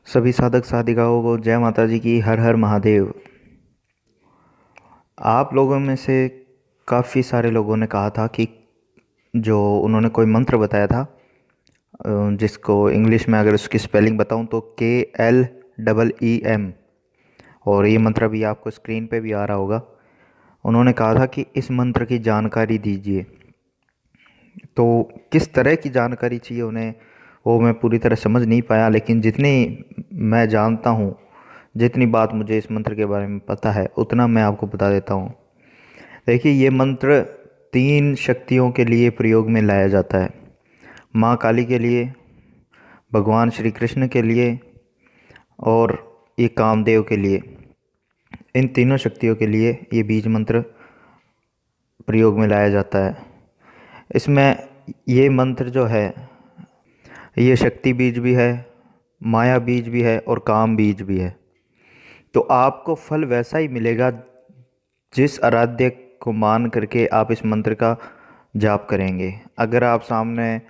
सभी साधक साधिकाओं को जय माता जी की। हर हर महादेव। आप लोगों में से काफ़ी सारे लोगों ने कहा था कि जो उन्होंने कोई मंत्र बताया था, जिसको इंग्लिश में अगर उसकी स्पेलिंग बताऊं तो KLEEM, और ये मंत्र भी आपको स्क्रीन पे भी आ रहा होगा। उन्होंने कहा था कि इस मंत्र की जानकारी दीजिए। तो किस तरह की जानकारी चाहिए उन्हें, वो मैं पूरी तरह समझ नहीं पाया, लेकिन जितनी मैं जानता हूँ, जितनी बात मुझे इस मंत्र के बारे में पता है, उतना मैं आपको बता देता हूँ। देखिए, ये मंत्र 3 शक्तियों के लिए प्रयोग में लाया जाता है। माँ काली के लिए, भगवान श्री कृष्ण के लिए, और ये कामदेव के लिए। इन तीनों शक्तियों के लिए ये बीज मंत्र प्रयोग में लाया जाता है। इसमें ये मंत्र जो है, ये शक्ति बीज भी है, माया बीज भी है, और काम बीज भी है। तो आपको फल वैसा ही मिलेगा जिस आराध्य को मान करके आप इस मंत्र का जाप करेंगे। अगर आप सामने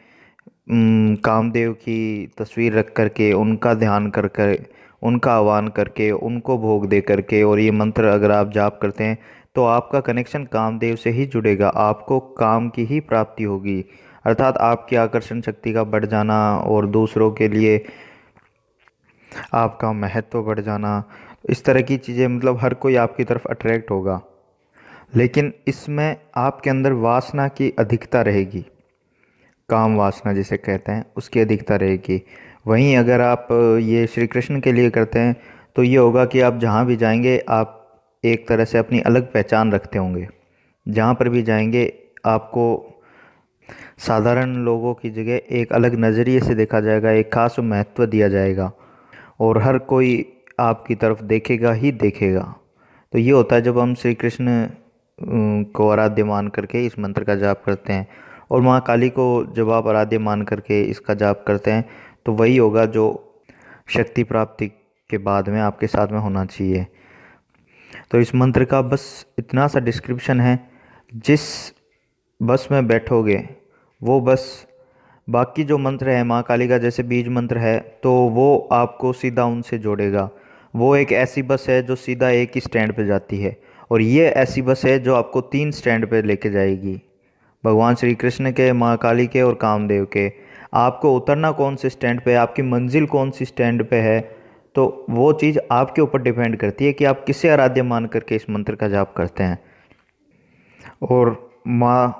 कामदेव की तस्वीर रख करके उनका ध्यान कर कर, उनका आह्वान करके, उनको भोग दे करके, और ये मंत्र अगर आप जाप करते हैं, तो आपका कनेक्शन कामदेव से ही जुड़ेगा। आपको काम की ही प्राप्ति होगी, अर्थात आपकी आकर्षण शक्ति का बढ़ जाना, और दूसरों के लिए आपका महत्व बढ़ जाना। इस तरह की चीज़ें, मतलब हर कोई आपकी तरफ अट्रैक्ट होगा। लेकिन इसमें आपके अंदर वासना की अधिकता रहेगी, काम वासना जिसे कहते हैं, उसकी अधिकता रहेगी। वहीं अगर आप ये श्री कृष्ण के लिए करते हैं, तो ये होगा कि आप जहाँ भी जाएंगे, आप एक तरह से अपनी अलग पहचान रखते होंगे। जहाँ पर भी जाएंगे, आपको साधारण लोगों की जगह एक अलग नज़रिए से देखा जाएगा, एक खास महत्व दिया जाएगा, और हर कोई आपकी तरफ देखेगा ही देखेगा। तो ये होता है जब हम श्री कृष्ण को आराध्य मान करके इस मंत्र का जाप करते हैं। और माँ काली को जब आप आराध्य मान करके इसका जाप करते हैं, तो वही होगा जो शक्ति प्राप्ति के बाद में आपके साथ में होना चाहिए। तो इस मंत्र का बस इतना सा डिस्क्रिप्शन है। जिस बस में बैठोगे, वो बस, बाकी जो मंत्र है माँ काली का जैसे बीज मंत्र है, तो वो आपको सीधा उनसे जोड़ेगा। वो एक ऐसी बस है जो सीधा एक ही स्टैंड पे जाती है, और ये ऐसी बस है जो आपको 3 स्टैंड पे लेके जाएगी, भगवान श्री कृष्ण के, माँ काली के, और कामदेव के। आपको उतरना कौन से स्टैंड पे है, आपकी मंजिल कौन सी स्टैंड पे है, तो वो चीज़ आपके ऊपर डिपेंड करती है कि आप किसे आराध्य मान करके इस मंत्र का जाप करते हैं। और माँ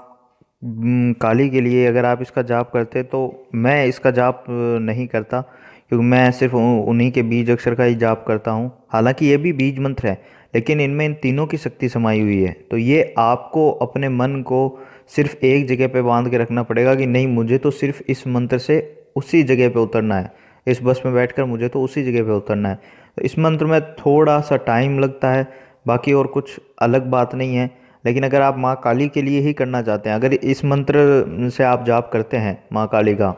काली के लिए अगर आप इसका जाप करते, तो मैं इसका जाप नहीं करता, क्योंकि मैं सिर्फ उन्हीं के बीज अक्षर का ही जाप करता हूँ। हालांकि ये भी बीज मंत्र है, लेकिन इनमें इन तीनों की शक्ति समाई हुई है। तो ये आपको अपने मन को सिर्फ एक जगह पे बांध के रखना पड़ेगा कि नहीं, मुझे तो सिर्फ इस मंत्र से उसी जगह पे उतरना है, इस बस में बैठकर मुझे तो उसी जगह पे उतरना है। तो इस मंत्र में थोड़ा सा टाइम लगता है, बाकी और कुछ अलग बात नहीं है। लेकिन अगर आप माँ काली के लिए ही करना चाहते हैं, अगर इस मंत्र से आप जाप करते हैं माँ काली का,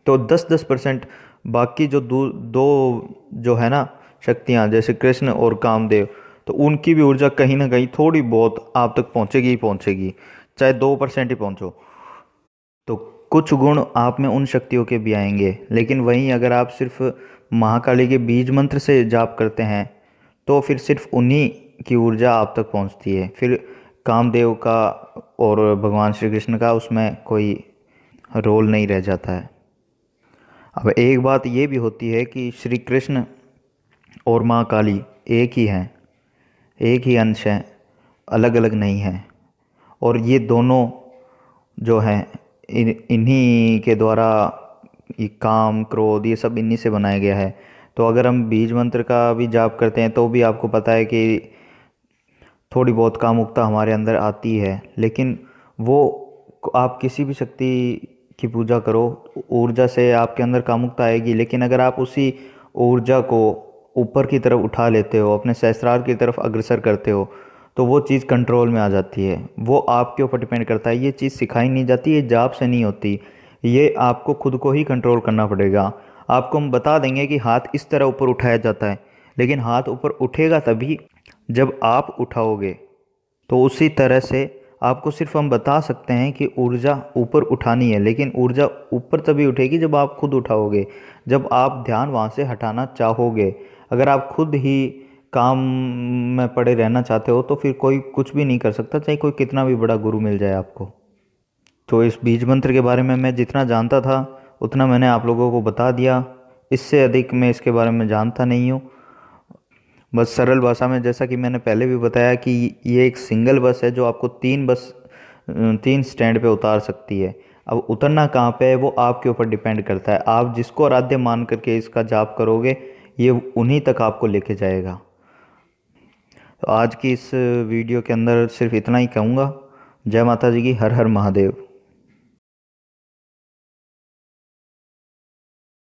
तो 10-10% बाकी जो दो दो जो है ना शक्तियाँ, जैसे कृष्ण और कामदेव, तो उनकी भी ऊर्जा कहीं ना कहीं थोड़ी बहुत आप तक पहुँचेगी ही पहुँचेगी, चाहे 2% ही पहुँचो। तो कुछ गुण आप में उन शक्तियों के भी आएंगे। लेकिन वहीं अगर आप सिर्फ महाकाली के बीज मंत्र से जाप करते हैं, तो फिर सिर्फ उन्हीं की ऊर्जा आप तक पहुंचती है। फिर कामदेव का और भगवान श्री कृष्ण का उसमें कोई रोल नहीं रह जाता है। अब एक बात ये भी होती है कि श्री कृष्ण और माँ काली एक ही हैं, एक ही अंश हैं, अलग अलग नहीं हैं। और ये दोनों जो हैं, इन्हीं के द्वारा ये काम क्रोध ये सब इन्हीं से बनाया गया है। तो अगर हम बीज मंत्र का भी जाप करते हैं, तो भी आपको पता है कि थोड़ी बहुत कामुकता हमारे अंदर आती है। लेकिन वो आप किसी भी शक्ति की पूजा करो, ऊर्जा से आपके अंदर कामुकता आएगी। लेकिन अगर आप उसी ऊर्जा को ऊपर की तरफ उठा लेते हो, अपने सहस्रार की तरफ अग्रसर करते हो, तो वो चीज़ कंट्रोल में आ जाती है। वो आपके ऊपर डिपेंड करता है। ये चीज़ सिखाई नहीं जाती, ये जाप से नहीं होती, ये आपको खुद को ही कंट्रोल करना पड़ेगा। आपको हम बता देंगे कि हाथ इस तरह ऊपर उठाया जाता है, लेकिन हाथ ऊपर उठेगा तभी जब आप उठाओगे, तो उसी तरह से आपको सिर्फ हम बता सकते हैं कि ऊर्जा ऊपर उठानी है, लेकिन ऊर्जा ऊपर तभी उठेगी जब आप खुद उठाओगे, जब आप ध्यान वहाँ से हटाना चाहोगे। अगर आप खुद ही काम में पड़े रहना चाहते हो तो फिर कोई कुछ भी नहीं कर सकता, चाहे कोई कितना भी बड़ा गुरु मिल जाए आपको। तो इस बीज मंत्र के बारे में मैं जितना जानता था उतना मैंने आप लोगों को बता दिया। इससे अधिक मैं इसके बारे में जानता नहीं हूँ। बस सरल भाषा में, जैसा कि मैंने पहले भी बताया कि ये एक सिंगल बस है जो आपको तीन स्टैंड पे उतार सकती है। अब उतरना कहाँ पे है वो आपके ऊपर डिपेंड करता है। आप जिसको आराध्य मान करके इसका जाप करोगे ये उन्हीं तक आपको लेके जाएगा। तो आज की इस वीडियो के अंदर सिर्फ इतना ही कहूँगा। जय माता जी की। हर हर महादेव।